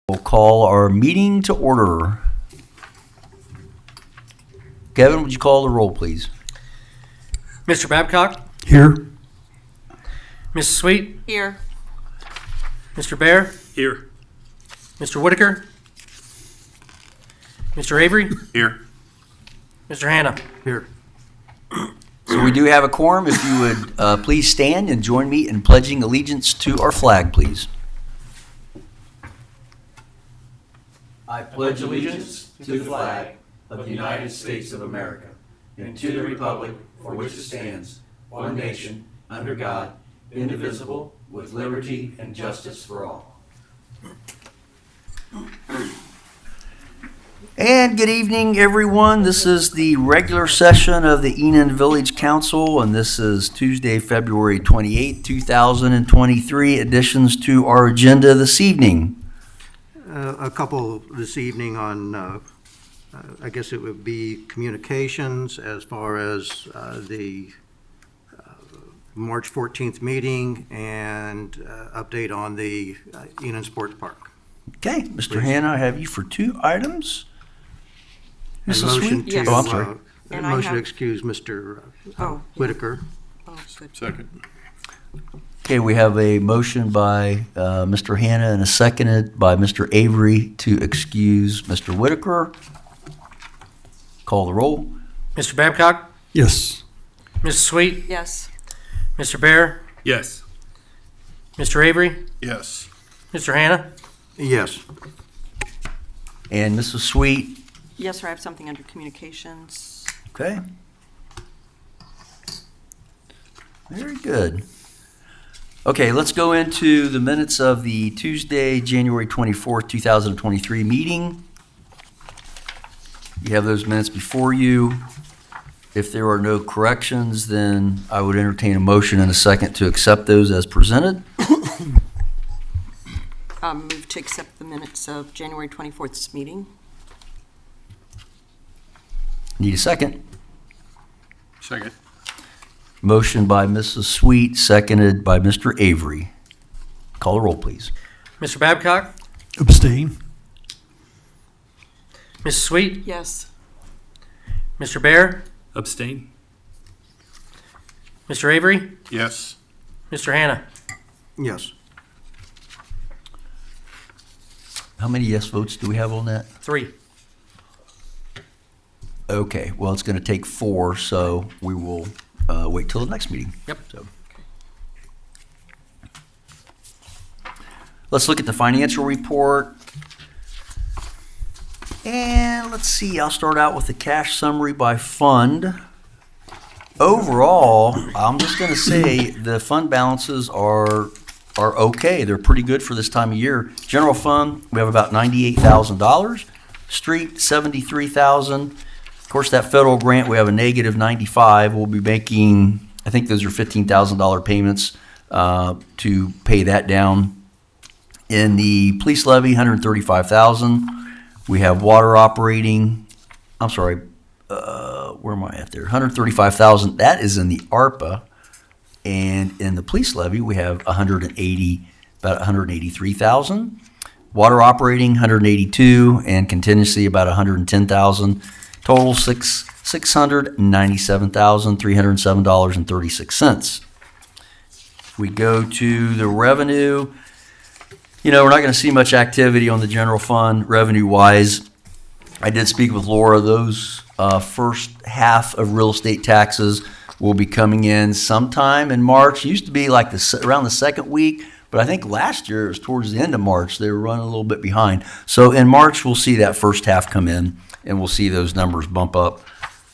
We'll call our meeting to order. Kevin, would you call the roll, please? Mr. Babcock? Here. Mrs. Sweet? Here. Mr. Bear? Here. Mr. Whitaker? Mr. Avery? Here. Mr. Hannah? Here. So we do have a quorum. If you would please stand and join me in pledging allegiance to our flag, please. I pledge allegiance to the flag of the United States of America and to the republic for which it stands, one nation, under God, indivisible, with liberty and justice for all. And good evening, everyone. This is the regular session of the Enon Village Council, and this is Tuesday, February 28, 2023, additions to our agenda this evening. A couple this evening on, I guess it would be communications as far as the March 14th meeting and update on the Enon Sports Park. Okay, Mr. Hannah, I have you for two items. And Mrs. motion Sweet? to, Yes. Oh, I'm sorry. And I motion to have- excuse Mr. Oh, Whitaker. Oh, good. Second. Okay, we have a motion by Mr. Hannah and a seconded by Mr. Avery to excuse Mr. Whitaker. Call the roll. Mr. Babcock? Yes. Mrs. Sweet? Yes. Mr. Bear? Yes. Mr. Avery? Yes. Mr. Hannah? Yes. And Mrs. Sweet. Yes, sir, I have something under communications. Okay. Very good. Okay, let's go into the minutes of the Tuesday, January 24th, 2023 meeting. You have those minutes before you. If there are no corrections, then I would entertain a motion and a second to accept those as presented. Move to accept the minutes of January 24th's meeting. Need a second? Second. Motion by Mrs. Sweet, seconded by Mr. Avery. Call the roll, please. Mr. Babcock? Abstain. Mrs. Sweet? Yes. Mr. Bear? Abstain. Mr. Avery? Yes. Mr. Hannah? Yes. How many yes votes do we have on that? 3. Okay, well, it's going to take 4, so we will wait till the next meeting. Yep. So. Let's look at the financial report. And let's see, I'll start out with the cash summary by fund. Overall, I'm just going to say the fund balances are okay. They're pretty good for this time of year. General fund, we have about $98,000. Street, $73,000. Of course, that federal grant, we have a negative 95. We'll be making, I think those are $15,000 payments to pay that down. In the police levy, $135,000. We have water operating, I'm sorry, where am I at there? $135,000. That is in the ARPA. And in the police levy, we have about $183,000. Water operating, $182,000, and contingency about $110,000. Total $697,307.36. We go to the revenue. You know, we're not going to see much activity on the general fund revenue-wise. I did speak with Laura. Those first half of real estate taxes will be coming in sometime in March. It used to be like around the second week, but I think last year it was towards the end of March. They were running a little bit behind. So in March, we'll see that first half come in, and we'll see those numbers bump up.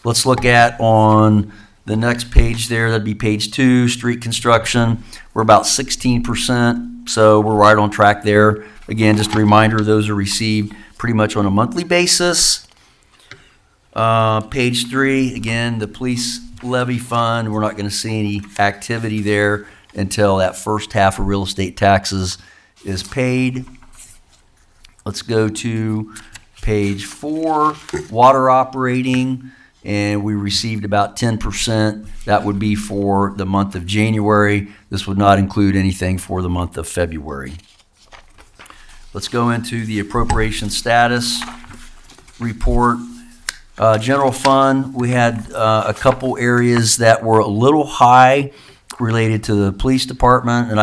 Let's look at on the next page there, that'd be page 2, street construction. We're about 16%, so we're right on track there. Again, just a reminder, those are received pretty much on a monthly basis. Page 3, again, the police levy fund, we're not going to see any activity there until that first half of real estate taxes is paid. Let's go to page 4, water operating, and we received about 10%. That would be for the month of January. This would not include anything for the month of February. Let's go into the appropriation status report. General fund, we had a couple areas that were a little high related to the police department, and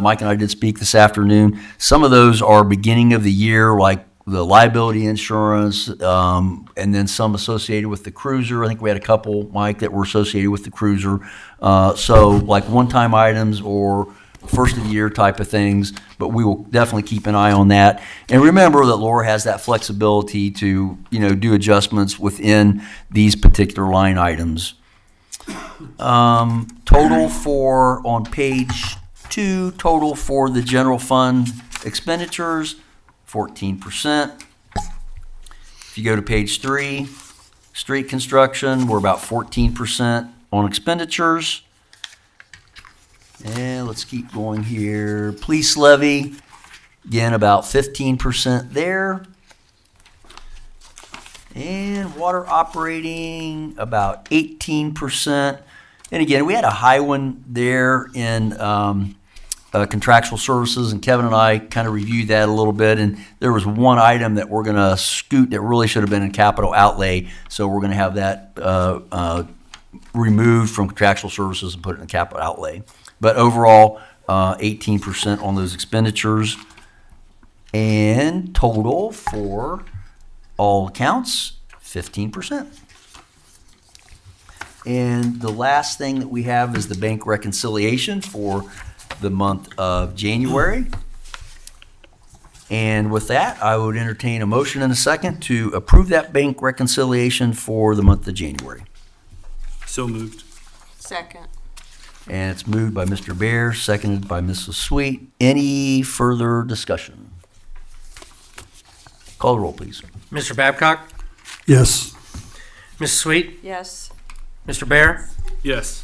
Mike and I did speak this afternoon. Some of those are beginning of the year, like the liability insurance, and then some associated with the cruiser. I think we had a couple, Mike, that were associated with the cruiser. So like one-time items or first of the year type of things, but we will definitely keep an eye on that. And remember that Laura has that flexibility to, do adjustments within these particular line items. Total for, on page 2, total for the general fund expenditures, 14%. If you go to page 3, street construction, we're about 14% on expenditures. And let's keep going here. Police levy, again, about 15% there. And water operating, about 18%. And again, we had a high one there in contractual services, and Kevin and I kind of reviewed that a little bit. And there was one item that we're going to scoot that really should have been in capital outlay. So we're going to have that removed from contractual services and put it in capital outlay. But overall, 18% on those expenditures. And total for all accounts, 15%. And the last thing that we have is the bank reconciliation for the month of January. And with that, I would entertain a motion in a second to approve that bank reconciliation for the month of January. So moved. Second. And it's moved by Mr. Bear, seconded by Mrs. Sweet. Any further discussion? Call the roll, please. Mr. Babcock? Yes. Mrs. Sweet? Yes. Mr. Bear? Yes.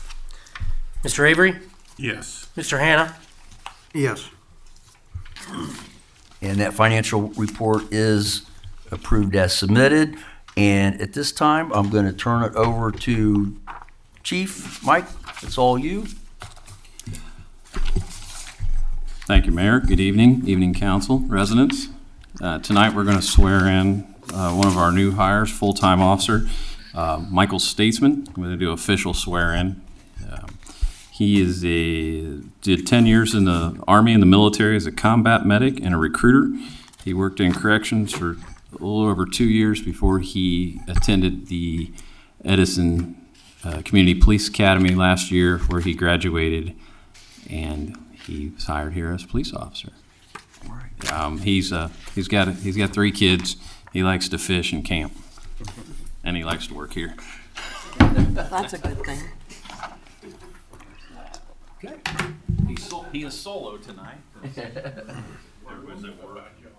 Mr. Avery? Yes. Mr. Hannah? Yes. And that financial report is approved as submitted. And at this time, I'm going to turn it over to Chief Mike. It's all you. Thank you, Mayor. Good evening, council, residents. Tonight, we're going to swear in one of our new hires, full-time officer, Michael Statesman. We're going to do official swear-in. He did 10 years in the Army and the military as a combat medic and a recruiter. He worked in corrections for a little over 2 years before he attended the Edison Community Police Academy last year, where he graduated, and he was hired here as a police officer. He's got 3 kids. He likes to fish and camp, and he likes to work here. That's a good thing. He is solo tonight.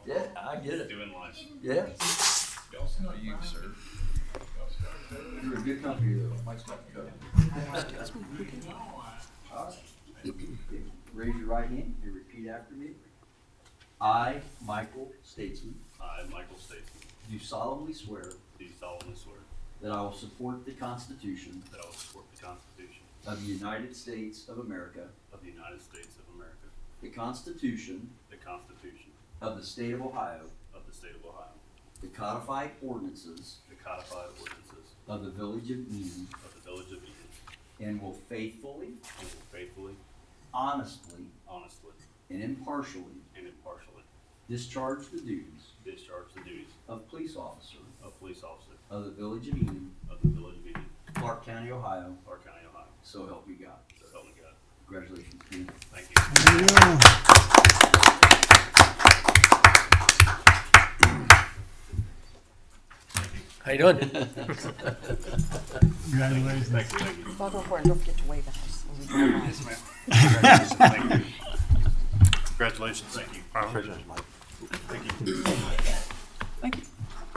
Yeah, I get it. Doing lunch. Yeah. How are you, sir? You're a good company, though. Mike's got the code. Raise your right hand and repeat after me. I, Michael Statesman, I, Michael Statesman, do solemnly swear do solemnly swear that I will support the Constitution that I will support the Constitution of the United States of America, of the United States of America, the Constitution the Constitution of the State of Ohio, of the State of Ohio, the codified ordinances the codified ordinances of the Village of Enon, of the Village of Enon, and will faithfully, and will faithfully, honestly, honestly, and impartially and impartially discharge the duties discharge the duties of police officer of police officer of the Village of Enon, of the Village of Enon, Clark County, Ohio. Clark County, Ohio. So help me God. So help me God. Congratulations, Ken. Thank you. How you doing? Congratulations. Thank you. Thank you. Bug over and don't forget to wave at us. when we go by. Yes, ma'am. Congratulations. Thank you. Congratulations. Thank you. Thank you.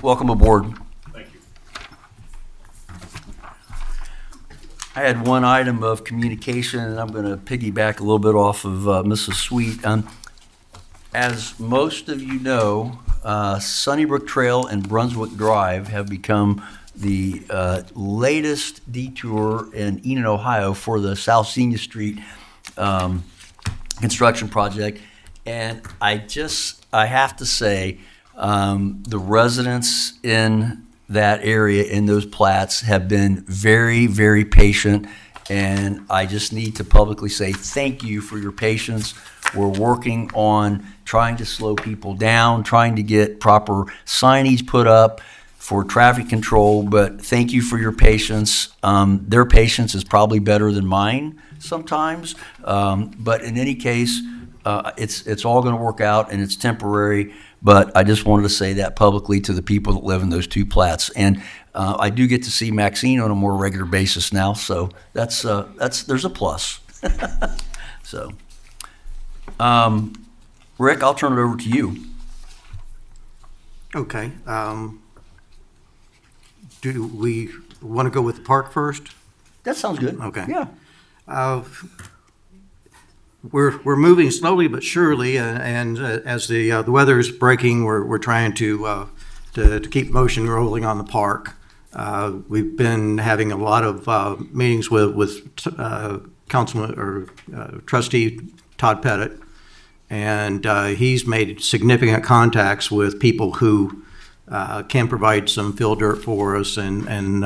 Welcome aboard. Thank you. I had one item of communication, and I'm going to piggyback a little bit off of Mrs. Sweet. As most of you know, Sunnybrook Trail and Brunswick Drive have become the latest detour in Enon, Ohio for the South Senior Street construction project. And I have to say, the residents in that area, in those plats, have been very, very patient. And I just need to publicly say thank you for your patience. We're working on trying to slow people down, trying to get proper signage put up for traffic control, but thank you for your patience. Their patience is probably better than mine sometimes, but in any case, it's all going to work out, and it's temporary. But I just wanted to say that publicly to the people that live in those two plats. And I do get to see Maxine on a more regular basis now, so that's there's a plus. So, Rick, I'll turn it over to you. Okay. Do we want to go with the park first? That sounds good. Okay. Yeah. We're moving slowly but surely, and as the weather is breaking, we're trying to keep motion rolling on the park. We've been having a lot of meetings with Councilman or Trustee Todd Pettit, and he's made significant contacts with people who can provide some fill dirt for us and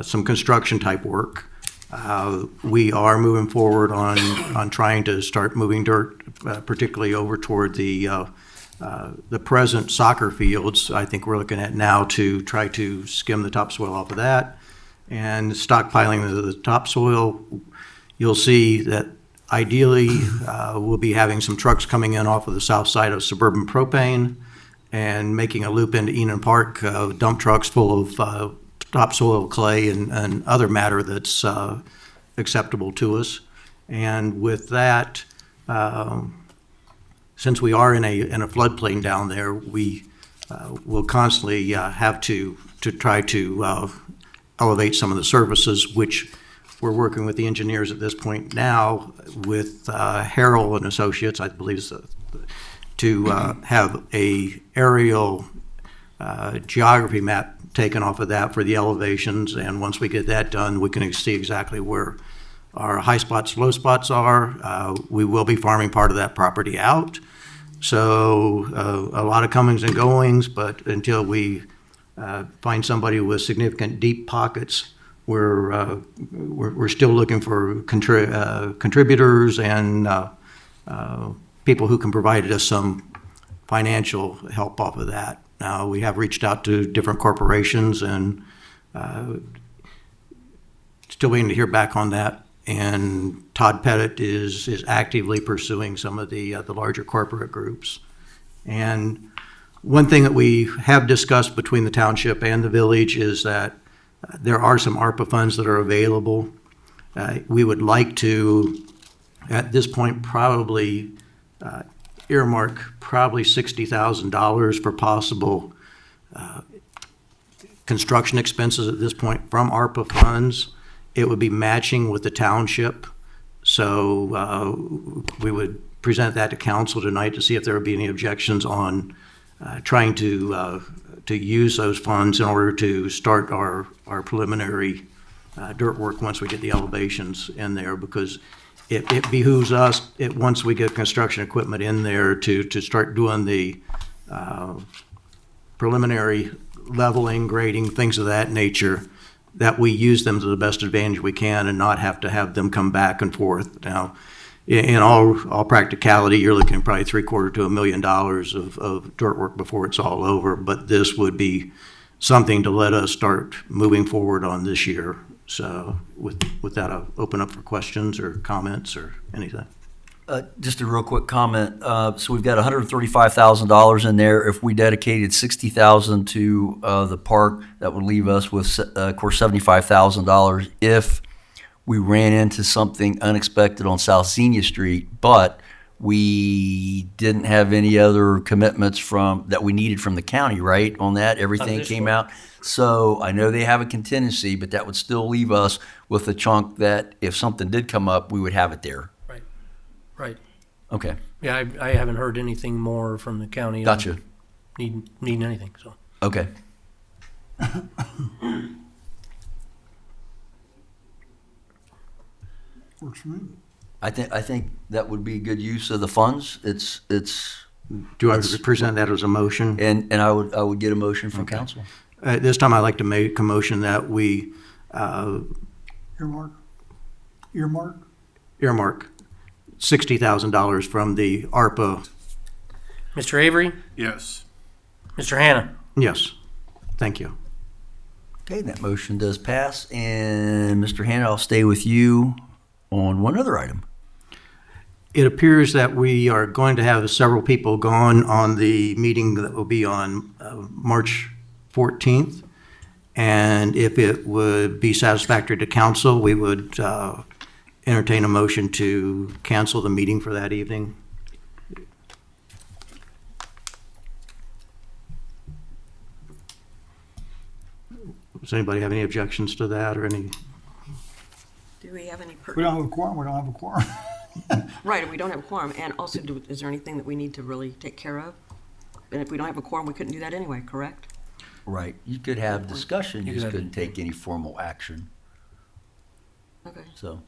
some construction type work. We are moving forward on trying to start moving dirt, particularly over toward the present soccer fields. I think we're looking at now to try to skim the topsoil off of that and stockpiling the topsoil. You'll see that ideally we'll be having some trucks coming in off of the south side of Suburban Propane and making a loop into Enon Park, dump trucks full of topsoil, clay, and other matter that's acceptable to us. And with that, since we are in a floodplain down there, we will constantly have to try to elevate some of the surfaces, which we're working with the engineers at this point now with Harrell and Associates, I believe, to have a aerial geography map taken off of that for the elevations, and once we get that done, we can see exactly where our high spots, low spots are. We will be farming part of that property out, so a lot of comings and goings, but until we find somebody with significant deep pockets, we're still looking for contributors and people who can provide us some financial help off of that. Now, we have reached out to different corporations and still waiting to hear back on that. And Todd Pettit is actively pursuing some of the larger corporate groups. And one thing that we have discussed between the township and the village is that there are some ARPA funds that are available. We would like to, at this point, probably earmark probably $60,000 for possible construction expenses at this point from ARPA funds. It would be matching with the township. So we would present that to council tonight to see if there would be any objections on trying to use those funds in order to start our preliminary dirt work once we get the elevations in there, because it behooves us, once we get construction equipment in there, to start doing the preliminary leveling, grading, things of that nature, that we use them to the best advantage we can and not have to have them come back and forth. Now, in all practicality, you're looking at probably $750,000 to $1 million of dirt work before it's all over, but this would be something to let us start moving forward on this year. So with that, I'll open up for questions or comments or anything. Just a real quick comment. So we've got $135,000 in there. If we dedicated $60,000 to the park, that would leave us with, of course, $75,000 if we ran into something unexpected on South Xenia Street, but we didn't have any other commitments that we needed from the county, right, on that? Everything this came one. out. So I know they have a contingency, but that would still leave us with a chunk that if something did come up, we would have it there. Right. Okay, Yeah, I haven't heard anything more from the county. on gotcha. Needing anything, so. Okay. Works for me. I think that would be good use of the funds. It's Do I present that as a motion? and I would get a motion from council. This time I'd like to make a motion that we Earmark? earmark $60,000 from the ARPA. Mr. Avery, Yes. Mr. Hannah. Yes, thank you. Okay, that motion does pass. And Mr. Hannah, I'll stay with you on one other item. It appears that we are going to have several people gone on the meeting that will be on March 14th. And if it would be satisfactory to council, we would entertain a motion to cancel the meeting for that evening. Does anybody have any objections to that or any? Do we have any? We don't have a quorum, we don't have a quorum. Right, and we don't have a quorum. And also, is there anything that we need to really take care of? And if we don't have a quorum, we couldn't do that anyway, correct? Right. You could have discussion, you You just could have- couldn't take any formal action. Okay. So,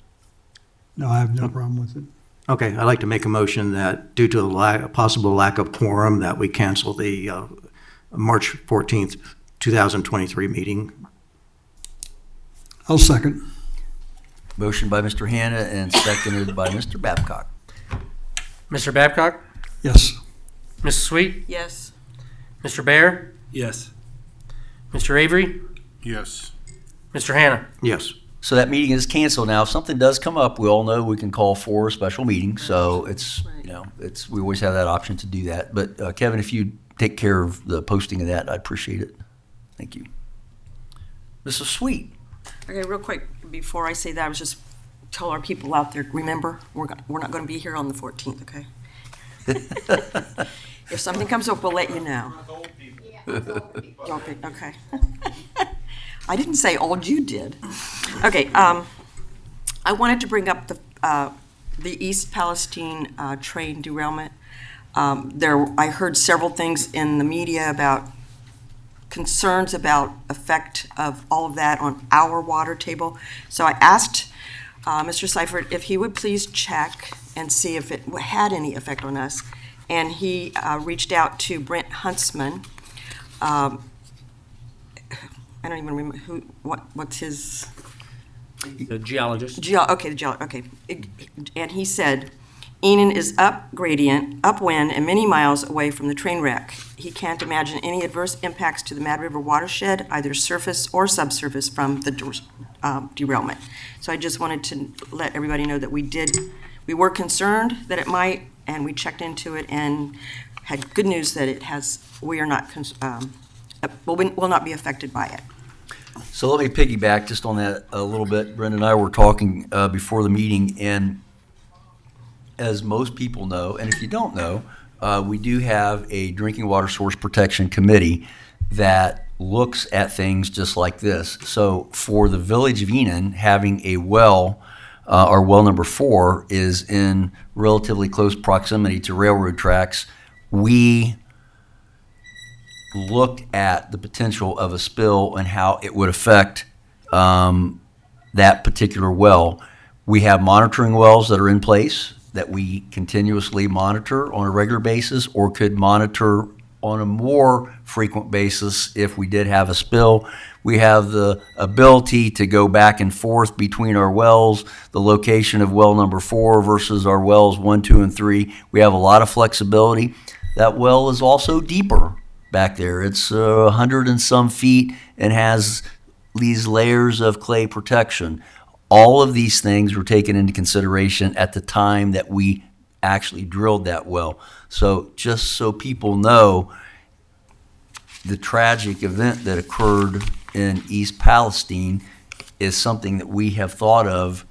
No, I have no problem with it. Okay, I'd like to make a motion that due to a possible lack of quorum, that we cancel the March 14th, 2023 meeting. I'll second. motion by Mr. Hannah and seconded by Mr. Babcock. Mr. Babcock, Yes. Mrs. Sweet, Yes. Mr. Bear, Yes. Mr. Avery, Yes. Mr. Hannah. Yes. So that meeting is canceled now. If something does come up, we all know we can call for a special meeting. So it's, Right. we always have that option to do that. But Kevin, if you take care of the posting of that, I'd appreciate it. Thank you. Mrs. Sweet. Okay, real quick, before I say that, I was just tell our people out there, remember, we're not going to be here on the 14th, okay? If something comes up, we'll let you know. Okay. I didn't say old, you did. Okay, I wanted to bring up the East Palestine train derailment. I heard several things in the media about concerns about effect of all of that on our water table. So I asked Mr. Seifert if he would please check and see if it had any effect on us. And he reached out to Brent Huntsman. I don't even remember what's his. The geologist. Okay. And he said, Enon is upwind, and many miles away from the train wreck. He can't imagine any adverse impacts to the Mad River watershed, either surface or subsurface, from the derailment. So I just wanted to let everybody know that we were concerned that it might, and we checked into it and had good news that we are not, will not be affected by it. So let me piggyback just on that a little bit. Brenda and I were talking before the meeting, and as most people know, and if you don't know, we do have a drinking water source protection committee that looks at things just like this. So for the village of Enon, having a well, our well number 4 is in relatively close proximity to railroad tracks. We looked at the potential of a spill and how it would affect that particular well. We have monitoring wells that are in place that we continuously monitor on a regular basis, or could monitor on a more frequent basis if we did have a spill. We have the ability to go back and forth between our wells, the location of well number 4 versus our wells 1, 2, and 3. We have a lot of flexibility. That well is also deeper back there. It's 100 and some feet and has these layers of clay protection. All of these things were taken into consideration at the time that we actually drilled that well. So just so people know, the tragic event that occurred in East Palestine is something that we have thought of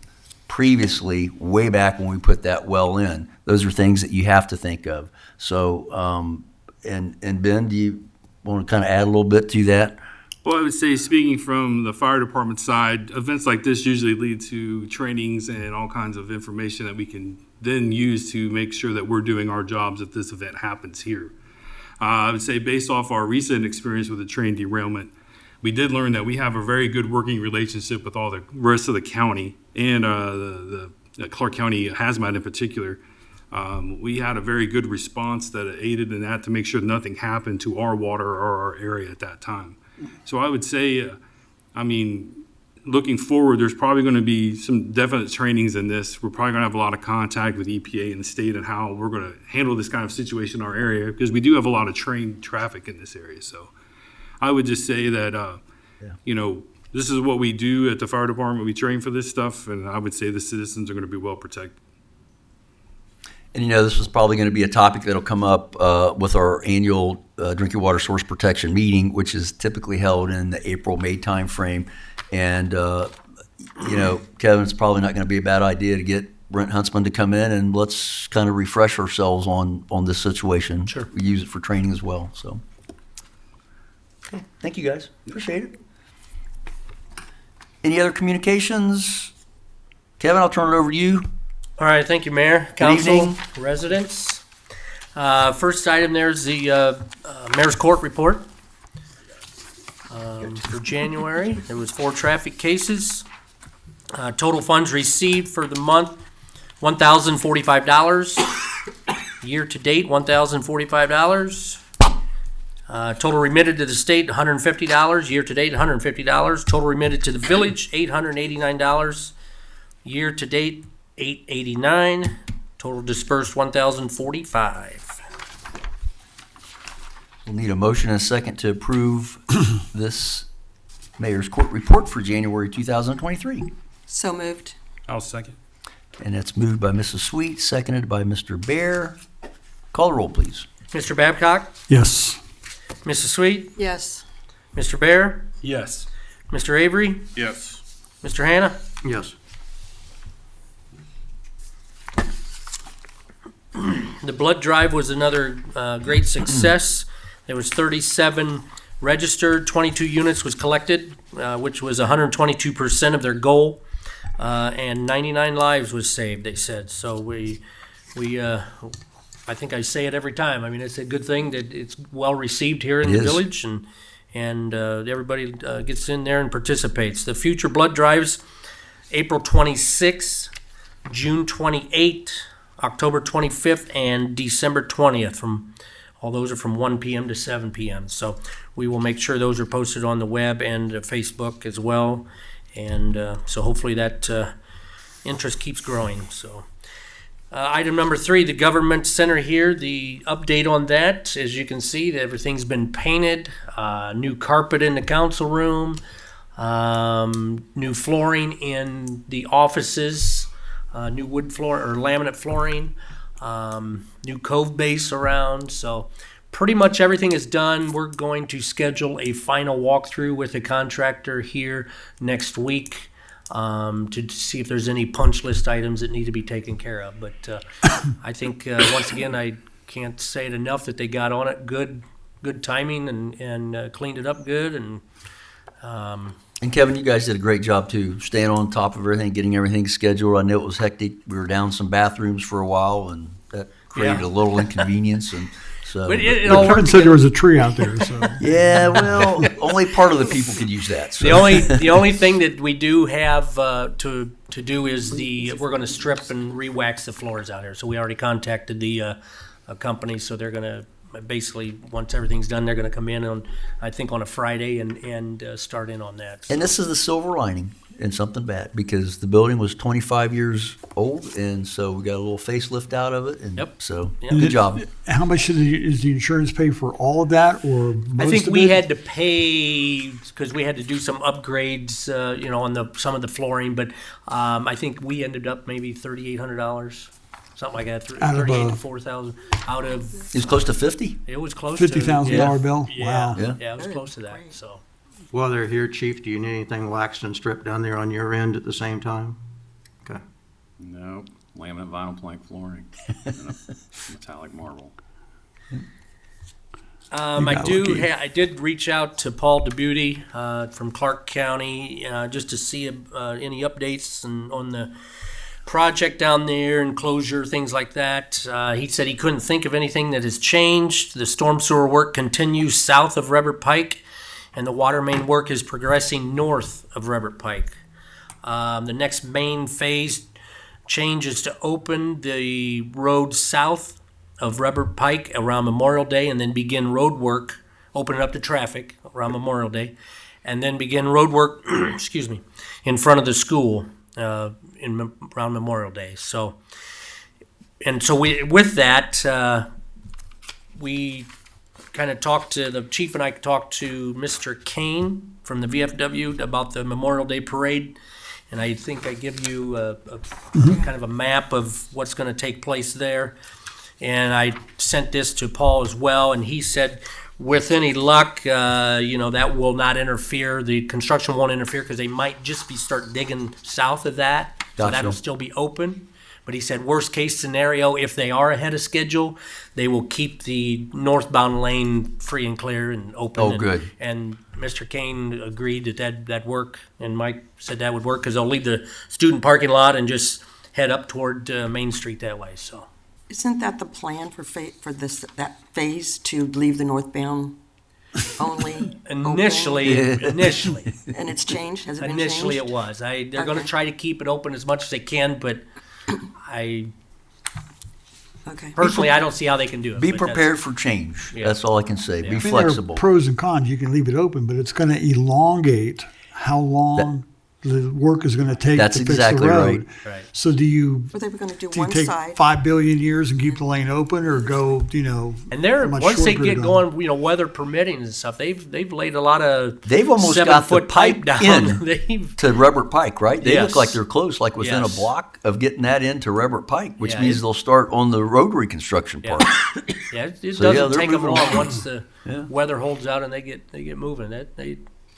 previously, way back when we put that well in. Those are things that you have to think of. So, and Ben, do you want to kind of add a little bit to that? Well, I would say, speaking from the fire department side, events like this usually lead to trainings and all kinds of information that we can then use to make sure that we're doing our jobs if this event happens here. I would say, based off our recent experience with the train derailment, we did learn that we have a very good working relationship with all the rest of the county and the Clark County hazmat in particular. We had a very good response that aided in that to make sure nothing happened to our water or our area at that time. So I would say, looking forward, there's probably going to be some definite trainings in this. We're probably going to have a lot of contact with EPA and the state and how we're going to handle this kind of situation in our area, because we do have a lot of train traffic in this area. So I would just say that, this is what we do at the fire department. We train for this stuff, and I would say the citizens are going to be well protected. And this is probably going to be a topic that'll come up with our annual drinking water source protection meeting, which is typically held in the April-May timeframe. And, Kevin, it's probably not going to be a bad idea to get Brent Huntsman to come in and let's kind of refresh ourselves on this situation. Sure. We use it for training as well, so. Okay, thank you, guys. Appreciate it. Any other communications? Kevin, I'll turn it over to you. All right, thank you, Mayor, Good Council, evening. residents. First item, there's the Mayor's Court report. For January, there was 4 traffic cases. Total funds received for the month, $1,045. Year to date, $1,045. Total remitted to the state, $150. Year to date, $150. Total remitted to the village, $889. Year to date, $889. Total dispersed, $1,045. We'll need a motion and a second to approve this Mayor's Court report for January 2023. So moved. I'll second. And it's moved by Mrs. Sweet, seconded by Mr. Bear. Call the roll, please. Mr. Babcock? Yes. Mrs. Sweet? Yes. Mr. Bear? Yes. Mr. Avery? Yes. Mr. Hannah? Yes. The blood drive was another great success. There was 37 registered, 22 units was collected, which was 122% of their goal, and 99 lives was saved, they said. So we I think I say it every time. I mean, it's a good thing that it's well received here in It the is. village, and everybody gets in there and participates. The future blood drives, April 26th, June 28th, October 25th, and December 20th. All those are from 1 p.m. to 7 p.m. So we will make sure those are posted on the web and Facebook as well. And so hopefully that interest keeps growing. So item number 3, the government center here, the update on that. As you can see, everything's been painted, new carpet in the council room, new flooring in the offices, new wood floor or laminate flooring, new cove base around. So pretty much everything is done. We're going to schedule a final walkthrough with the contractor here next week to see if there's any punch list items that need to be taken care of. But I think once again, I can't say it enough that they got on it good timing and cleaned it up good. And Kevin, you guys did a great job too, staying on top of everything, getting everything scheduled. I know it was hectic. We were down some bathrooms for a while, and that created Yeah. a little inconvenience. And so, But it all Kevin worked said there together. was a tree out there, so. yeah, well, only part of the people could use that. So. The only thing that we do have to do is we're going to strip and re-wax the floors out here. So we already contacted the company, so they're going to basically, once everything's done, they're going to come in on, I think, on a Friday and start in on that. So, And this is the silver lining in something bad, because the building was 25 years old, and so we got a little facelift out of it. And Yep. So Yep. good job. How much is the insurance pay for all of that, or most I think of we it? had to pay because we had to do some upgrades, on some of the flooring. But I think we ended up maybe $3,800, something like that, Out of 38 a- to 4,000 out of. It was close to 50. It was close to $50,000 bill? Yeah, Wow. Yeah. yeah, it was close to that. So While they're here, Chief, do you need anything waxed and stripped down there on your end at the same time? Okay. No, laminate vinyl plank flooring, and a metallic marble. got lucky. I did reach out to Paul Debuty from Clark County just to see any updates on the project down there and closure, things like that. He said he couldn't think of anything that has changed. The storm sewer work continues south of Rebert Pike, and the water main work is progressing north of Rebert Pike. The next main phase change is to open the road south of Robert Pike around Memorial Day and then begin road work, open it up to traffic around Memorial Day, and then begin road work, excuse me, in front of the school around Memorial Day. So with that, we kind of talked to, the chief and I talked to Mr. Kane from the VFW about the Memorial Day Parade. And I think I give you a kind of a map of what's going to take place there. And I sent this to Paul as well, and he said, with any luck, that will not interfere. The construction won't interfere because they might just start digging south of that. So Gotcha. that'll still be open. But he said, worst case scenario, if they are ahead of schedule, they will keep the northbound lane free and clear and open. Oh, good. And Mr. Kane agreed that'd work, and Mike said that would work because they'll leave the student parking lot and just head up toward Main Street that way. So Isn't that the plan for that phase to leave the northbound only? initially, And it's changed? Has it been changed? initially it was. They're going to Okay. try to keep it open as much as they can, but Okay. personally, I don't see how they can do it. Be but that's- prepared for change. Yeah. That's all I can say. Be Yeah. I mean, flexible. There are pros and cons. You can leave it open, but it's going to elongate how long the work is going to take That's to fix exactly the road. Right. So do you Were they going to do you one take side? 5 billion years and keep the lane open, or go, And they're a much once they shorter get period of going, weather permitting and stuff, they've laid a lot of They've almost got the 7-foot pipe pipe down. in They've to Robert Pike, right? They Yes. look like they're close, like within Yes. a block of getting that into Robert Pike, which Yeah, means it- they'll start on the road reconstruction Yeah. part. yeah, it So, yeah, doesn't they're take them moving long along. once the Yeah. weather holds out and they get moving.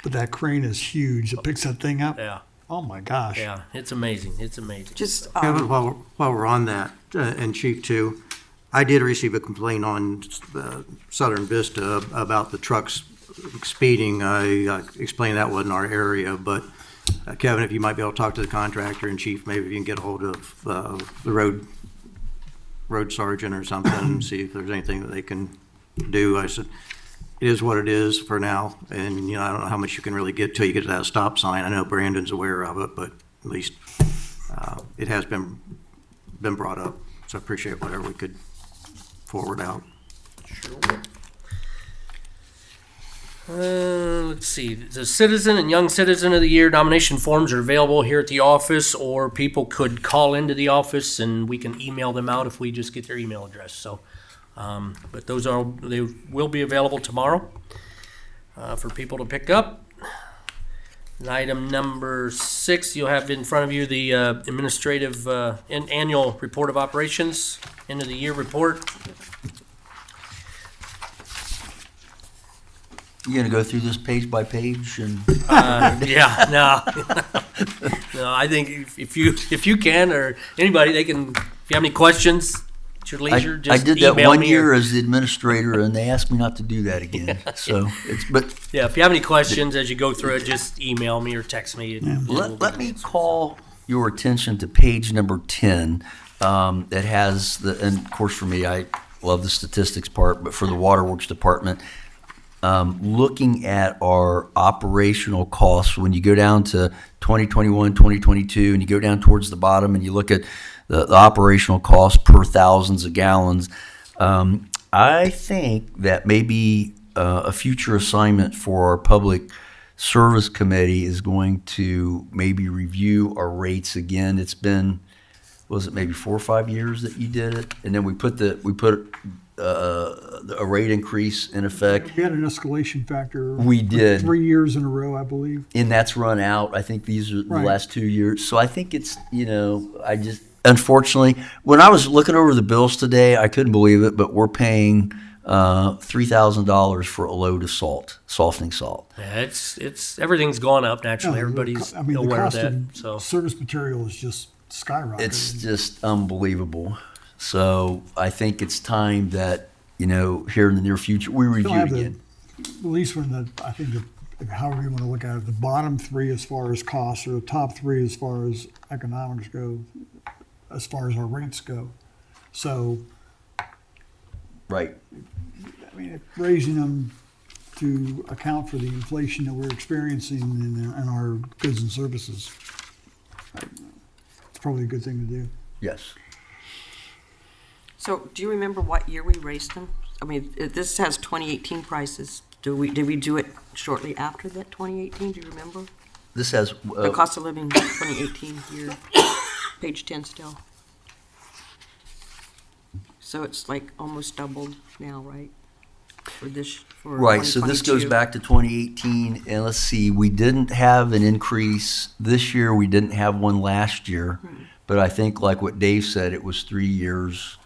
But that crane is huge. It picks that thing up. Yeah, Oh my gosh. yeah, it's amazing. It's amazing. Just, Kevin, while we're on that, and Chief too, I did receive a complaint on Southern Vista about the trucks speeding. I explained that wasn't our area, but Kevin, if you might be able to talk to the contractor, and Chief, maybe you can get a hold of the road sergeant or something and see if there's anything that they can do. I said, it is what it is for now, and, I don't know how much you can really get till you get to that stop sign. I know Brandon's aware of it, but at least it has been brought up, so I appreciate whatever we could forward out. Let's see. The Citizen and Young Citizen of the Year nomination forms are available here at the office, or people could call into the office and we can email them out if we just get their email address. So, but they will be available tomorrow for people to pick up. And item number 6, you'll have in front of you the administrative annual report of operations, end of the year report. You gonna go through this page by page and Yeah, no, I think if you can, or anybody, they can. If you have any questions at your I, leisure, I just did that email one me year or- as the administrator, and they asked me not to do that again. So but yeah, if you have any questions as you go through it, just email me or text me. And we'll let get me an answer. call your attention to page number 10. That has and of course for me, I love the statistics part, but for the waterworks department. Looking at our operational costs, when you go down to 2021, 2022, and you go down towards the bottom and you look at the operational cost per thousands of gallons, I think that maybe a future assignment for our public service committee is going to maybe review our rates again. It's been, was it maybe 4 or 5 years that you did it? And then we put a rate increase in effect. We had an escalation factor. We did. 3 years in a row, I believe. And that's run out. I think these are the Right. last 2 years. So I think it's, unfortunately, when I was looking over the bills today, I couldn't believe it, but we're paying $3,000 for a load of salt, softening salt. Yeah, it's everything's gone up naturally. Everybody's the aware of cost that. So service material is just skyrocketing. It's just unbelievable. So I think it's time that, here in the near future, we Still review it have again. at least when however you want to look at it, the bottom 3 as far as costs, or the top 3 as far as economics go, as far as our rates go. So, Right. I mean, raising them to account for the inflation that we're experiencing in our goods and services. probably a good thing to do. Yes. So do you remember what year we raised them? I mean, this has 2018 prices. Did we do it shortly after that 2018? Do you remember? This has, The cost of living 2018 year, page 10 still. So it's like almost doubled now, right? For this, for right, so this goes 2022. back to 2018, and let's see, we didn't have an increase this year, we didn't have one last year, but I think like what Dave said, it was 3 years.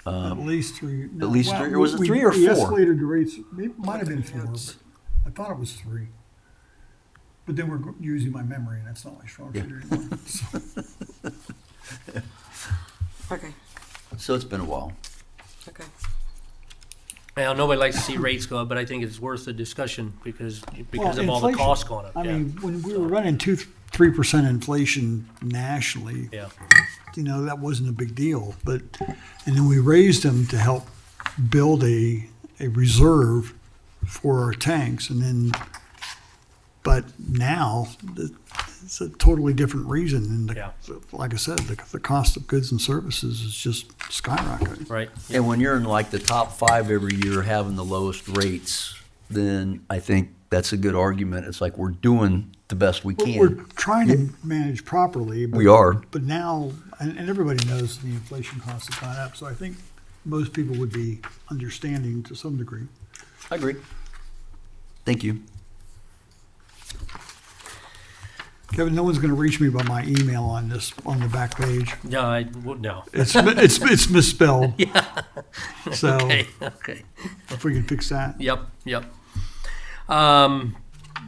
At least three. No, at least well, three, or was it we- 3 or we 4? escalated the rates, it might have been 4, but I thought it was 3. But then we're using my memory, and that's not my strong suit anymore. So, Okay, So it's been a while. okay. Well, nobody likes to see rates go up, but I think it's worth the discussion because Well, of all the inflation. costs going up. I Yeah. mean, when we were running 3% inflation nationally, Yeah, that wasn't a big deal. But, and then we raised them to help build a reserve for our tanks. And then, but now it's a totally different reason. And Yeah. like I said, the cost of goods and services is just skyrocketing. right. And when you're in like the top 5 every year having the lowest rates, then I think that's a good argument. It's like we're doing the best we We're can. trying to manage properly. But, We are. But now, and everybody knows the inflation costs have gone up, so I think most people would be understanding to some degree. I agree. Thank you. Kevin, no one's gonna reach me by my email on the back page. No, no. It's misspelled. Yeah. So Okay, okay. if we can fix that. Yep.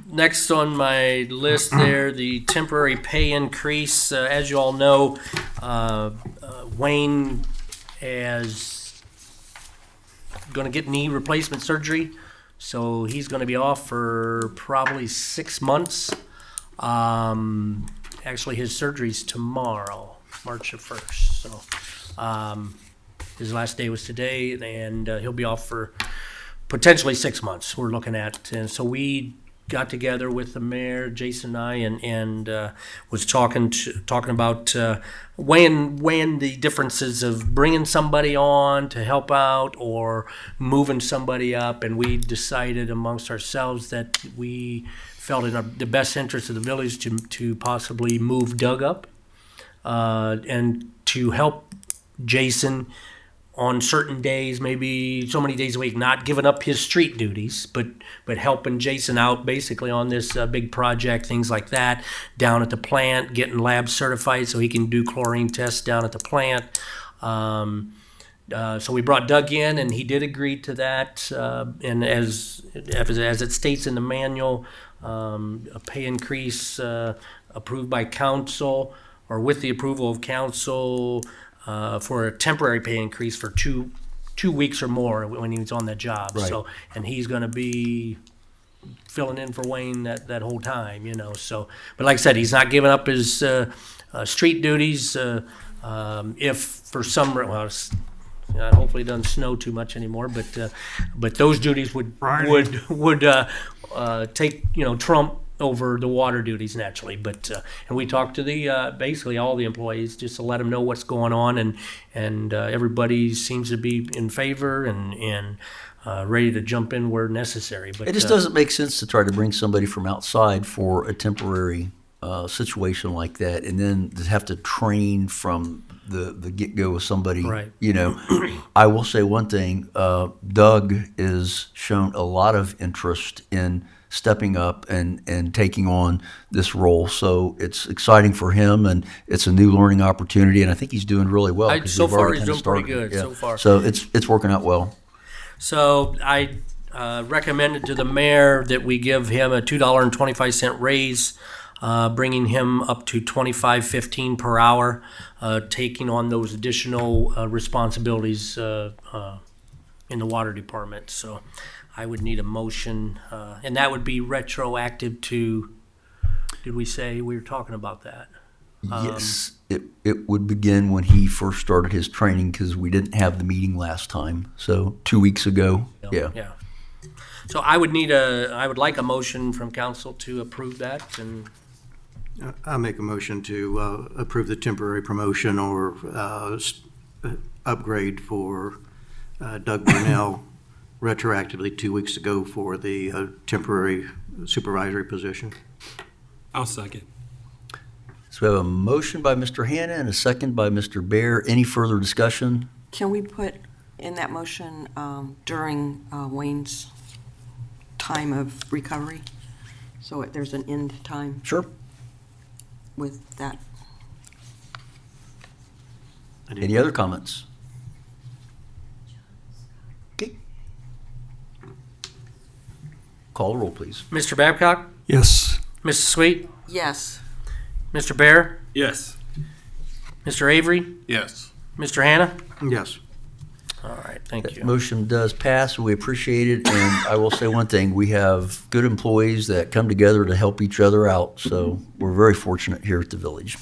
Next on my list there, the temporary pay increase. As you all know, Wayne is going to get knee replacement surgery, so he's going to be off for probably 6 months. Actually, his surgery's tomorrow, March the 1st. So his last day was today, and he'll be off for potentially 6 months. We're looking at, and so we got together with the mayor, Jason and I, and was talking about weighing the differences of bringing somebody on to help out or moving somebody up, and we decided amongst ourselves that we felt in the best interest of the village to possibly move Doug up and to help Jason on certain days, maybe so many days a week, not giving up his street duties, but helping Jason out basically on this big project, things like that, down at the plant, getting lab certified so he can do chlorine tests down at the plant. So we brought Doug in, and he did agree to that. And as it states in the manual, a pay increase approved by council or with the approval of council for a temporary pay increase for two weeks or more when he was on that job. Right. So, and he's going to be filling in for Wayne that whole time, So, but like I said, he's not giving up his street duties. If for some hopefully it doesn't snow too much anymore, but those duties would take trump over the water duties naturally. But and we talked to the basically all the employees just to let them know what's going on, and everybody seems to be in favor and ready to jump in where necessary. But It just doesn't make sense to try to bring somebody from outside for a temporary situation like that, and then to have to train from the get-go with somebody. Right. I will say one thing, Doug has shown a lot of interest in stepping up and taking on this role. So it's exciting for him, and it's a new learning opportunity, and I think he's doing really well. 'cause So we've far, already he's kinda doing pretty started. good, Yeah. so far. So it's working out well. So I recommended to the mayor that we give him a $2.25 raise, bringing him up to $25.15 per hour, taking on those additional responsibilities in the water department. So I would need a motion, and that would be retroactive to, did we say we were talking about that? Yes, it would begin when he first started his training, because we didn't have the meeting last time. So 2 weeks ago, yeah. Yeah. So I would like a motion from council to approve that, and I make a motion to approve the temporary promotion or upgrade for Doug Burnell retroactively 2 weeks ago for the temporary supervisory position. I'll second. So we have a motion by Mr. Hannah and a second by Mr. Bear. Any further discussion? Can we put in that motion during Wayne's time of recovery? So there's an end time Sure. with that. Any other comments? Okay. Call the roll, please. Mr. Babcock? Yes. Mrs. Sweet? Yes. Mr. Bear? Yes. Mr. Avery? Yes. Mr. Hannah? Yes. All right, thank That you. motion does pass. We appreciate it. And I will say one thing, we have good employees that come together to help each other out. So we're very fortunate here at the village.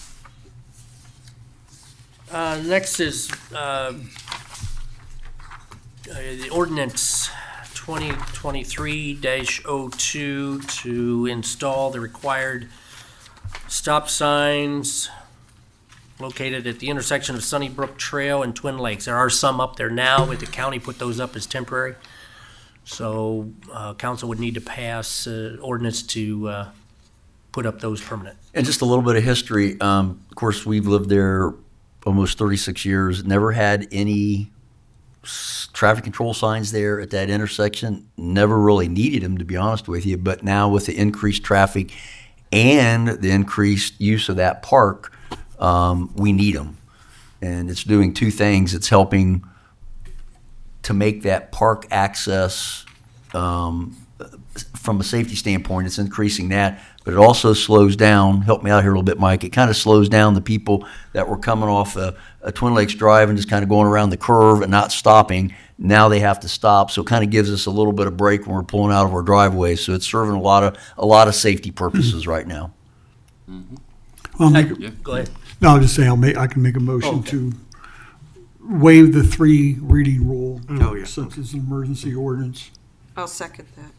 Next is the ordinance 2023-02 to install the required stop signs located at the intersection of Sunnybrook Trail and Twin Lakes. There are some up there now, but the county put those up as temporary. So council would need to pass ordinance to put up those permanent. And just a little bit of history. Of course, we've lived there almost 36 years, never had any traffic control signs there at that intersection. Never really needed them, to be honest with you. But now with the increased traffic and the increased use of that park, we need them. And it's doing two things. It's helping to make that park access, from a safety standpoint, it's increasing that, but it also slows down, help me out here a little bit, Mike, it kind of slows down the people that were coming off a Twin Lakes Drive and just kind of going around the curve and not stopping. Now they have to stop, so it kind of gives us a little bit of break when we're pulling out of our driveways. So it's serving a lot of safety purposes right now. I'll make, Go ahead. no, I'll just say I can make a motion Okay. to waive the 3 reading rule. Oh, yeah. Since it's an emergency ordinance. I'll second that.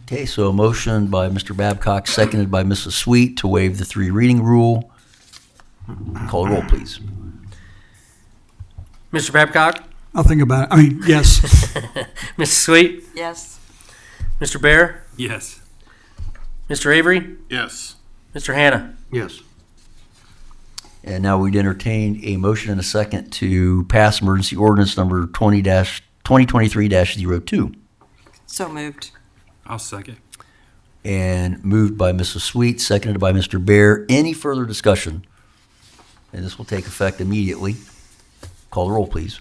Okay, so a motion by Mr. Babcock, seconded by Mrs. Sweet to waive the 3 reading rule. Call the roll, please. Mr. Babcock? I'll think about it. I mean, yes. Mrs. Sweet? Yes. Mr. Bear? Yes. Mr. Avery? Yes. Mr. Hannah? Yes. And now we'd entertain a motion and a second to pass emergency ordinance number 2023-02. So moved. I'll second. And moved by Mrs. Sweet, seconded by Mr. Bear. Any further discussion? And this will take effect immediately. Call the roll, please.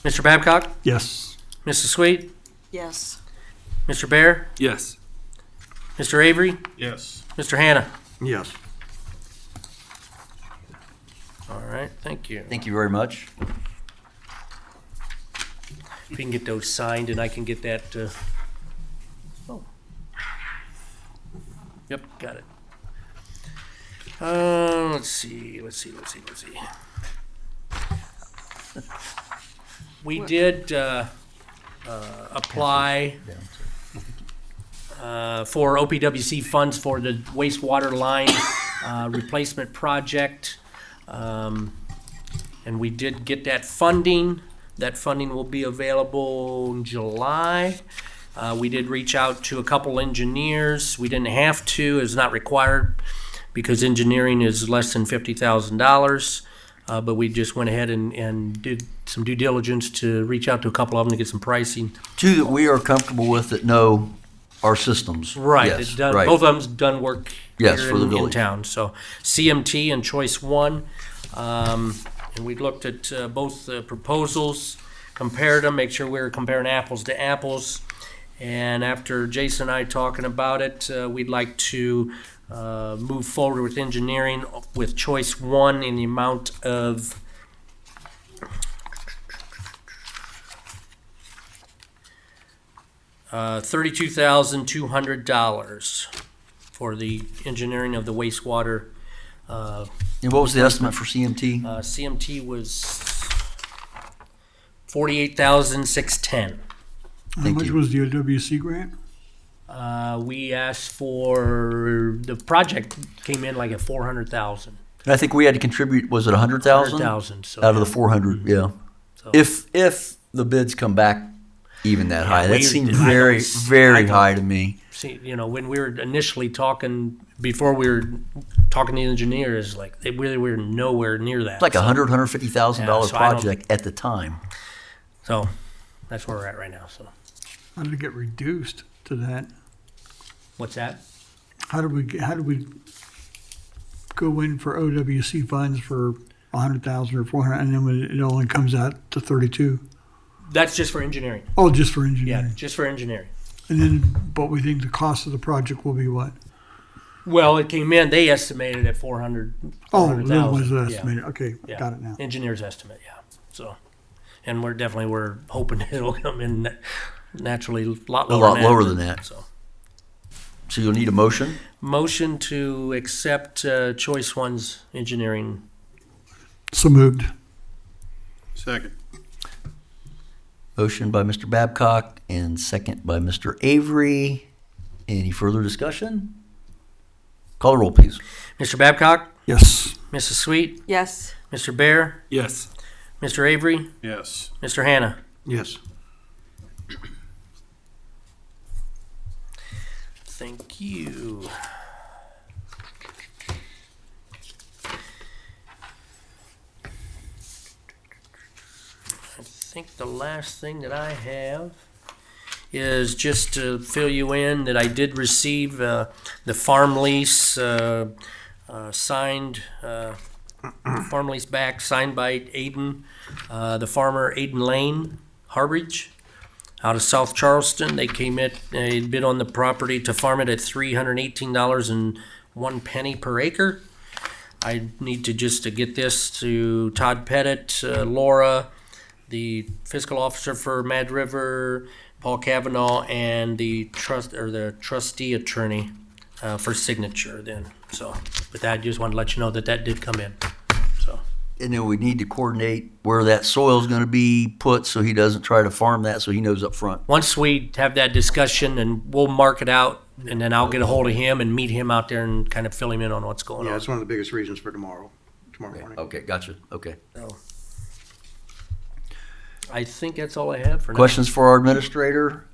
Mr. Babcock? Yes. Mrs. Sweet? Yes. Mr. Bear? Yes. Mr. Avery? Yes. Mr. Hannah? Yes. All right, thank you. Thank you very much. If we can get those signed and I can get that, oh. Yep, got it. Let's see. We did apply for OPWC funds for the wastewater line replacement project. And we did get that funding. That funding will be available in July. We did reach out to a couple engineers. We didn't have to, it's not required because engineering is less than $50,000. But we just went ahead and did some due diligence to reach out to a couple of them to get some pricing. 2 that we are comfortable with that know our systems. Right, Yes, it's done, right. both of them's done work Yes, here for the in village. town. So CMT and Choice One. And we looked at both the proposals, compared them, make sure we were comparing apples to apples. And after Jason and I talking about it, we'd like to move forward with engineering with Choice One in the amount of $32,200 for the engineering of the wastewater. And what was the estimate for CMT? CMT was $48,610. How Thank much you. was the OWC grant? We asked for, the project came in like at 400,000. And I think we had to contribute, was it 100,000? 100,000, so. Out of the 400, yeah. So- If the bids come back even that high, that we- seemed I very, don't- I very don't- high to me. See, when we were initially talking, before we were talking to the engineers, like, they really were nowhere near that. It's like a $150,000 Yeah, so I don't- project at the time. So, that's where we're at right now, so. How did it get reduced to that? What's that? How did we go in for OWC funds for 100,000 or 400, and then when it only comes out to 32? That's just for engineering. Oh, just for Yeah, engineering. just for engineering. And then, but we think the cost of the project will be what? Well, it came in, they estimated at 400, Oh, 400,000. that was yeah. estimated. Okay, Yeah. got it now. Engineer's estimate, yeah. So, and we're hoping it'll come in naturally a lot lower lot lower than that. So, So you'll need a motion? motion to accept Choice One's engineering. So moved. Second. Motion by Mr. Babcock and second by Mr. Avery. Any further discussion? Call the roll, please. Mr. Babcock, Yes. Mrs. Sweet, Yes. Mr. Bear, Yes. Mr. Avery, Yes. Mr. Hannah. Yes. Thank you. I think the last thing that I have is just to fill you in that I did receive the farm lease signed, farm lease back signed by Aiden, the farmer Aiden Lane, Harbridge, out of South Charleston. They they bid on the property to farm it at $318.01 per acre. I need to get this to Todd Pettit, Laura, the fiscal officer for Mad River, Paul Kavanaugh, and the trustee attorney for signature then. So with that, I just wanted to let you know that did come in. So. And then we need to coordinate where that soil's gonna be put so he doesn't try to farm that, so he knows up front. Once we have that discussion, and we'll mark it out, and then I'll get a hold of him and meet him out there and kind of fill him in on what's going Yeah, on. it's one of the biggest reasons for tomorrow morning. Okay, gotcha, okay. So, I think that's all I have for now. Questions for our administrator?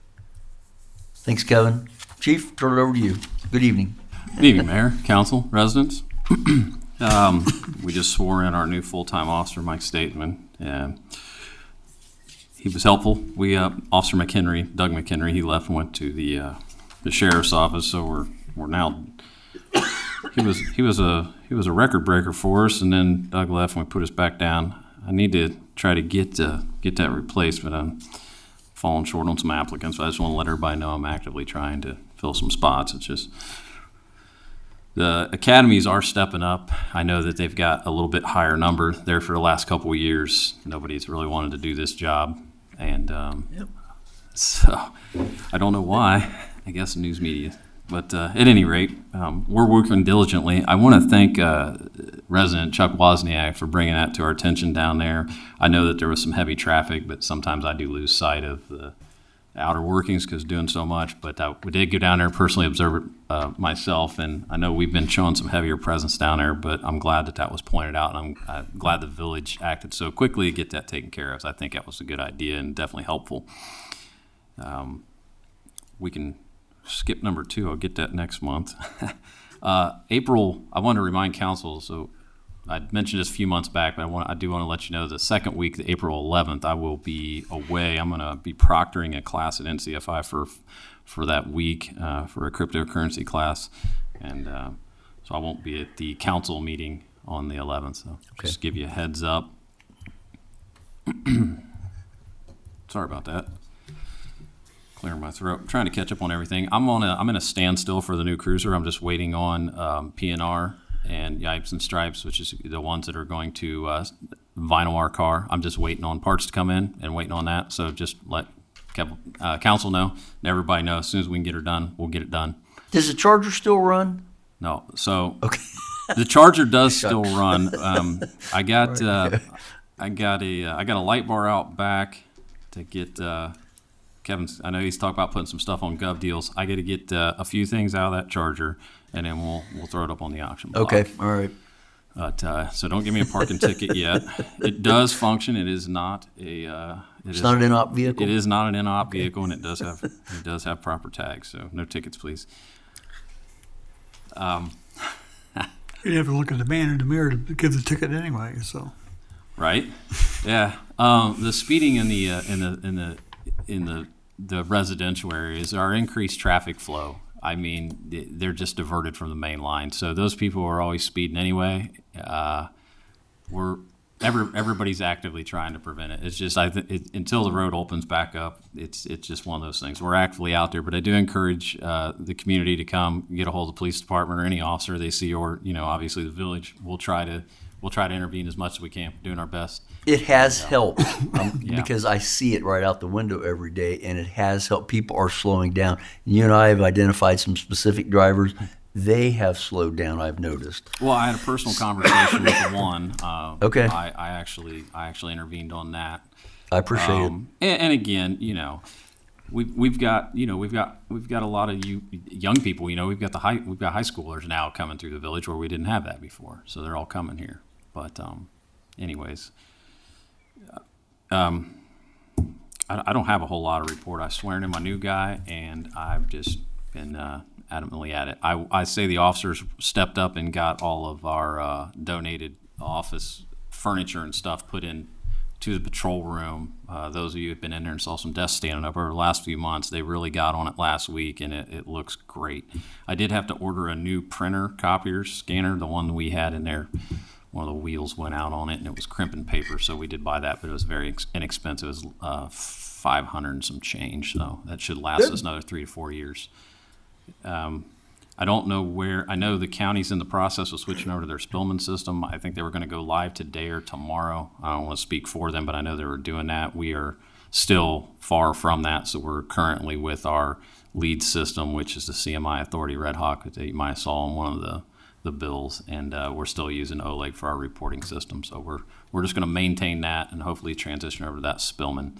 Thanks, Kevin. Chief, turn it over to you. Good evening. Good evening, Mayor, Council, residents. We just swore in our new full-time officer, Mike Stateman. He was helpful. Officer McHenry, Doug McHenry, he left and went to the sheriff's office, so we're now. He was a record breaker for us, and then Doug left and we put us back down. I need to try to get that replaced, but I'm falling short on some applicants. So I just want to let everybody know I'm actively trying to fill some spots. It's just the academies are stepping up. I know that they've got a little bit higher number there for the last couple of years. Nobody's really wanted to do this job, and so I don't know why. I guess news media. But at any rate, we're working diligently. I want to thank resident Chuck Wozniak for bringing that to our attention down there. I know that there was some heavy traffic, but sometimes I do lose sight of the outer workings because doing so much. But we did go down there, personally observe it myself, and I know we've been showing some heavier presence down there, but I'm glad that was pointed out, and I'm glad the village acted so quickly to get that taken care of. So I think that was a good idea and definitely helpful. We can skip number 2. I'll get that next month. April, I want to remind council, so I mentioned this a few months back, but I do want to let you know the second week, the April 11th, I will be away. I'm going to be proctoring a class at NCFI for that week for a cryptocurrency class. And so I won't be at the council meeting on the 11th. So just give you a heads up. Sorry about that. Clear my throat. I'm trying to catch up on everything. I'm in a standstill for the new cruiser. I'm just waiting on PNR and Yipes and Stripes, which is the ones that are going to vinyl our car. I'm just waiting on parts to come in and waiting on that. So just let council know and everybody know as soon as we can get her done, we'll get it done. Does the Charger still run? No, so Okay. the Charger does still run. I got a light bar out back to get Kevin's, I know he's talked about putting some stuff on Gov Deals. I got to get a few things out of that charger, and then we'll throw it up on the auction block. Okay, all right. But so don't give me a parking ticket yet. It does function. It is not a. It's not an in-op vehicle? It is not an in-op vehicle, and it does have proper tags. So no tickets, please. You'd have to look at the man in the mirror to give the ticket anyway, so. Right? Yeah. The speeding in the residential areas, our increased traffic flow. I mean, they're just diverted from the main line. So those people are always speeding anyway. Everybody's actively trying to prevent it. It's just until the road opens back up, it's just one of those things. We're actively out there, but I do encourage the community to come get a hold of the police department or any officer they see, or obviously the village. We'll try to intervene as much as we can, doing our best. It has helped Yeah. because I see it right out the window every day, and it has helped. People are slowing down. You and I have identified some specific drivers. They have slowed down, I've noticed. Well, I had a personal conversation with the one. Okay. I actually intervened on that. I appreciate it. And again, we've got a lot of young people. We've got high schoolers now coming through the village where we didn't have that before. So they're all coming here. But anyways, I don't have a whole lot of report. I swear in my new guy, and I've just been adamantly at it. I say the officers stepped up and got all of our donated office furniture and stuff put in to the patrol room. Those of you who have been in there and saw some desks standing up over the last few months, they really got on it last week, and it looks great. I did have to order a new printer, copier, scanner. The one we had in there, one of the wheels went out on it, and it was crimping paper, so we did buy that, but it was very inexpensive. It was $500 and some change, so that should last us another 3 to 4 years. I don't know where. I know the county's in the process of switching over to their Spillman system. I think they were going to go live today or tomorrow. I don't want to speak for them, but I know they were doing that. We are still far from that, so we're currently with our lead system, which is the CMI Authority Red Hawk that you might have saw on one of the bills, and we're still using Oleg for our reporting system. So we're just going to maintain that and hopefully transition over to that Spillman.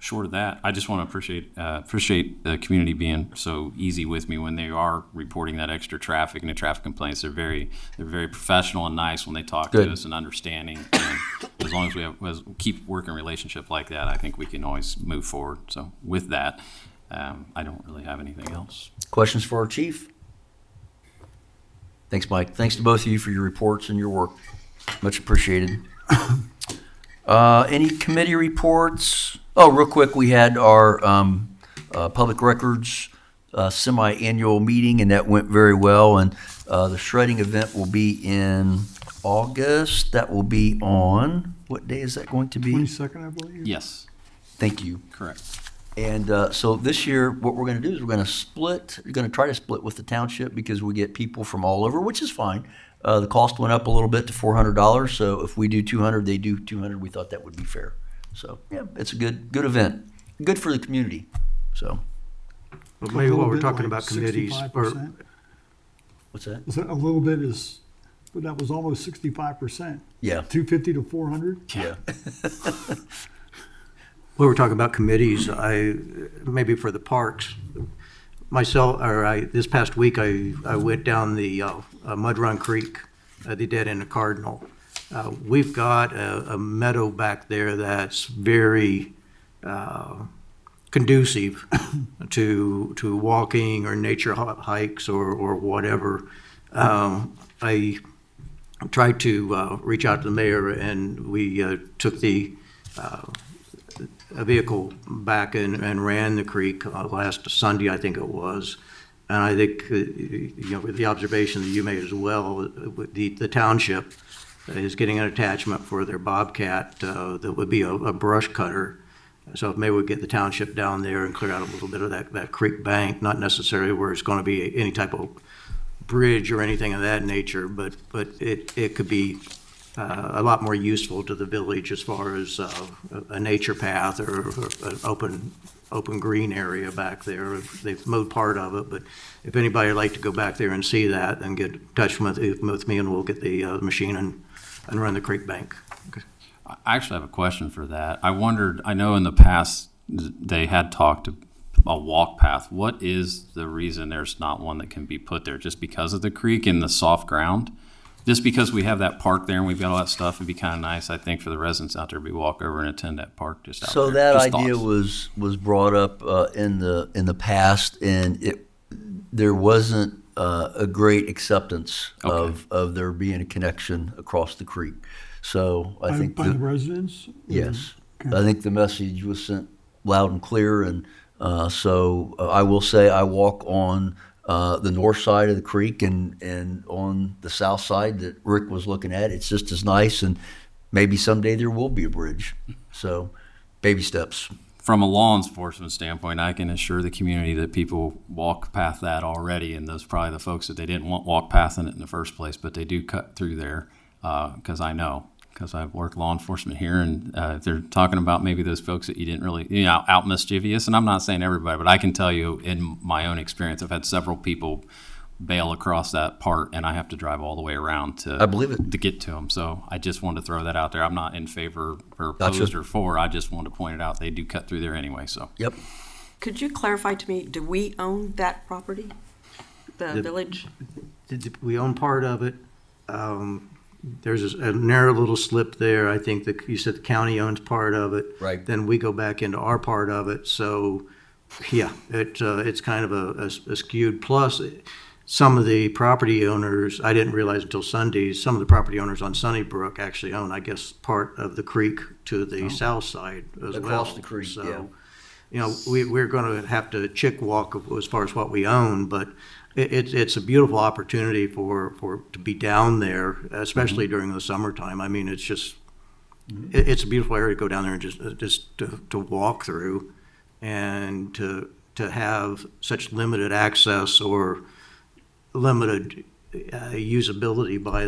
Short of that, I just want to appreciate the community being so easy with me when they are reporting that extra traffic and the traffic complaints. They're very professional and nice when they talk Good. to us and understanding. And as long as we keep working a relationship like that, I think we can always move forward. So with that, I don't really have anything else. Questions for our chief? Thanks, Mike. Thanks to both of you for your reports and your work. Much appreciated. Any committee reports? Oh, real quick, we had our public records semi-annual meeting, and that went very well. And the shredding event will be in August. That will be on, what day is that going to be? 22nd, I believe. Yes, Thank you. correct. And so this year, what we're going to do is we're going to try to split with the township because we get people from all over, which is fine. The cost went up a little bit to $400, so if we do 200, they do 200. We thought that would be fair. So yeah, it's a good event, good for the community. So But maybe A while little we're bit talking like about committees, 65%. what's that? Was that a little bit but that was almost 65%. Yeah, 250 to 400. yeah. while we're talking about committees, maybe for the parks, this past week, I went down the Mud Run Creek, the dead end of Cardinal. We've got a meadow back there that's very conducive to walking or nature hikes or whatever. I tried to reach out to the mayor, and we took a vehicle back and ran the creek last Sunday, I think it was. And I think, with the observation that you made as well, the township is getting an attachment for their Bobcat that would be a brush cutter. So maybe we get the township down there and clear out a little bit of that creek bank, not necessarily where it's going to be any type of bridge or anything of that nature, but it could be a lot more useful to the village as far as a nature path or an open green area back there. They've mowed part of it, but if anybody would like to go back there and see that, then get in touch with me, and we'll get the machine and run the creek bank. Okay. I actually have a question for that. I wondered, I know in the past, they had talked a walk path. What is the reason there's not one that can be put there? Just because of the creek and the soft ground? Just because we have that park there and we've got all that stuff, it'd be kind of nice, I think, for the residents out there to be walk over and attend that park just out So there. that Just idea thoughts. was brought up in the past, and there wasn't a great acceptance of there being a connection across the creek. So I think By the residents? yes, Okay. I think the message was sent loud and clear, and so I will say I walk on the north side of the creek and on the south side that Rick was looking at. It's just as nice, and maybe someday there will be a bridge. So baby steps. From a law enforcement standpoint, I can assure the community that people walk past that already, and those probably the folks that they didn't want walk past it in the first place, but they do cut through there because I know. Because I've worked law enforcement here, and they're talking about maybe those folks that you didn't really, out mischievous. And I'm not saying everybody, but I can tell you in my own experience, I've had several people bail across that part, and I have to drive all the way around I believe it. to get to them. So I just wanted to throw that out there. I'm not in favor or Gotcha. opposed or for. I just wanted to point it out. They do cut through there anyway. So Yep. Could you clarify to me, do we own that property? The village? We own part of it. There's a narrow little slip there. I think that you said the county owns part of it. Right. Then we go back into our part of it. So, yeah, it's kind of a skewed. Plus, some of the property owners, I didn't realize until Sunday, some of the property owners on Sunnybrook actually own, I guess, part of the creek to the south side as well. Across the creek, So, yeah. we're going to have to chick walk as far as what we own, but it's a beautiful opportunity for to be down there, especially during the summertime. I mean, it's just it's a beautiful area to go down there and just to walk through, and to have such limited access or limited usability by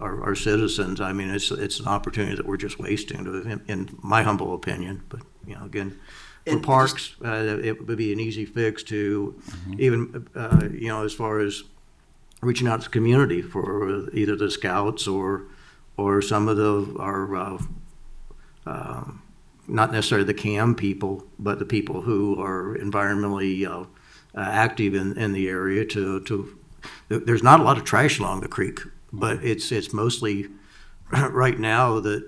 our citizens. I mean, it's an opportunity that we're just wasting, in my humble opinion. But again. For And parks, it would be an easy fix to even, as far as reaching out to the community for either the scouts or some of our not necessarily the CAM people, but the people who are environmentally active in the area. There's not a lot of trash along the creek, but it's mostly right now that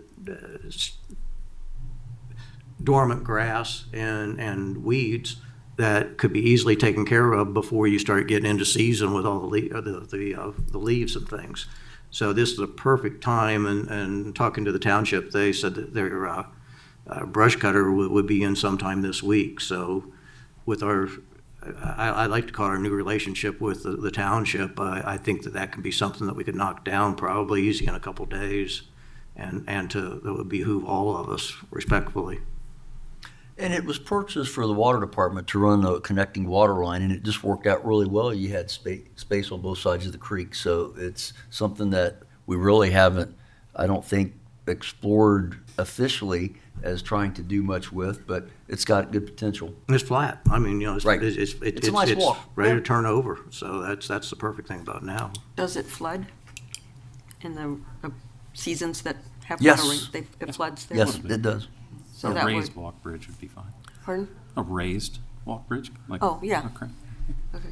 dormant grass and weeds that could be easily taken care of before you start getting into season with all the leaves and things. So this is a perfect time, and talking to the township, they said that their brush cutter would be in sometime this week. So with I like to call it our new relationship with the township, I think that can be something that we could knock down probably easy in a couple days, and that would behoove all of us respectfully. And it was purchased for the water department to run a connecting water line, and it just worked out really well. You had space on both sides of the creek, so it's something that we really haven't, I don't think, explored officially as trying to do much with, but it's got good potential. And it's flat. I mean, it's Right. it's a nice walk. ready Yeah. to turn over. So that's the perfect thing about now. Does it flood in the seasons that have Yes. water? It floods there? Yes, it does. So a that raised would, walk bridge would be fine. pardon? A raised walk bridge? Like, Oh, yeah. Okay. Okay.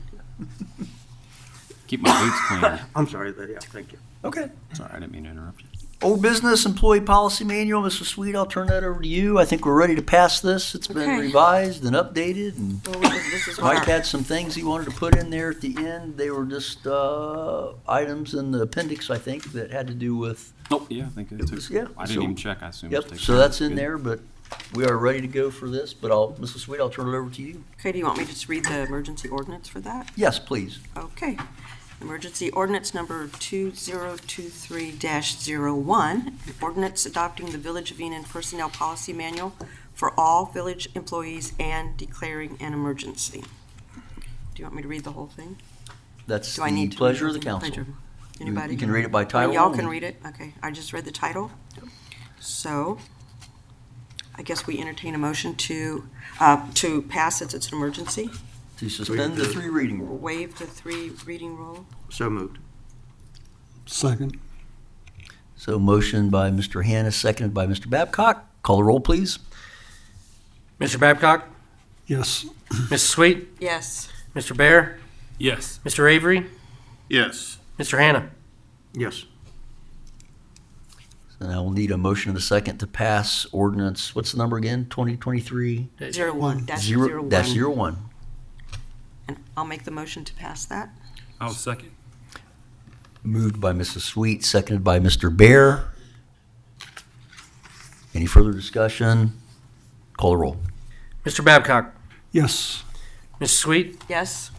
Keep my boots clean. I'm sorry, but yeah, thank you. Okay. Sorry, I didn't mean to interrupt you. Old business employee policy manual, Mrs. Sweet, I'll turn that over to you. I think we're ready to pass this. It's been Okay. revised and updated, and Well, this is what Mike our- had some things he wanted to put in there at the end. They were just items in the appendix, I think, that had to do with, Oh, yeah, I think it It took. was- yeah, I didn't so- even check. I assumed. yep, it was taken so care of. that's in Good. there, but we are ready to go for this, but Mrs. Sweet, I'll turn it over to you. Okay, do you want me to just read the emergency ordinance for that? Yes, please. Okay. Emergency ordinance number 2023-01, an ordinance adopting the Village of Enon Personnel Policy Manual for all village employees and declaring an emergency. Do you want me to read the whole thing? That's Do I the need to? pleasure read of the council. pleasure? You Anybody? can read it by title. Y'all can only. read it? Okay, I just read the title. So, I guess we entertain a motion to pass since it's an emergency, To suspend the 3 reading rule. waive the 3 reading rule. So moved. Second. So motion by Mr. Hannah, seconded by Mr. Babcock. Call the roll, please. Mr. Babcock? Yes. Mrs. Sweet? Yes. Mr. Bear? Yes. Mr. Avery? Yes. Mr. Hannah? Yes. And I will need a motion and a second to pass ordinance, what's the number again? 2023? 01, dash 0 dash 01. And I'll make the motion to pass that. I'll second. Moved by Mrs. Sweet, seconded by Mr. Bear. Any further discussion? Call the roll. Mr. Babcock? Yes. Mrs. Sweet? Yes.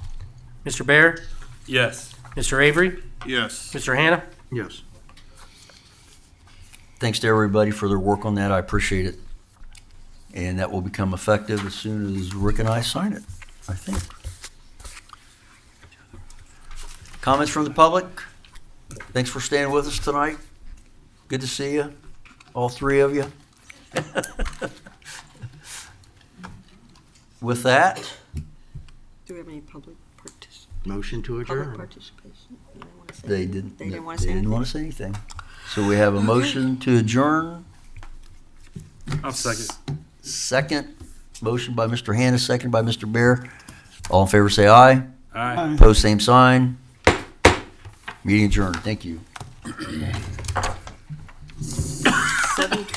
Mr. Bear? Yes. Mr. Avery? Yes. Mr. Hannah? Yes. Thanks to everybody for their work on that. I appreciate it. And that will become effective as soon as Rick and I sign it, I think. Comments from the public? Thanks for staying with us tonight. Good to see you, all three of you. With that, Do we have any public participation? Motion to Public adjourn. participation? They didn't want to say they anything. didn't, They didn't want to they say didn't anything. want to say anything. So we have a motion to adjourn. I'll second. Second, motion by Mr. Hannah, second by Mr. Bear. All in favor, say aye. Aye. Opposed, same sign. Meeting adjourned. Thank you.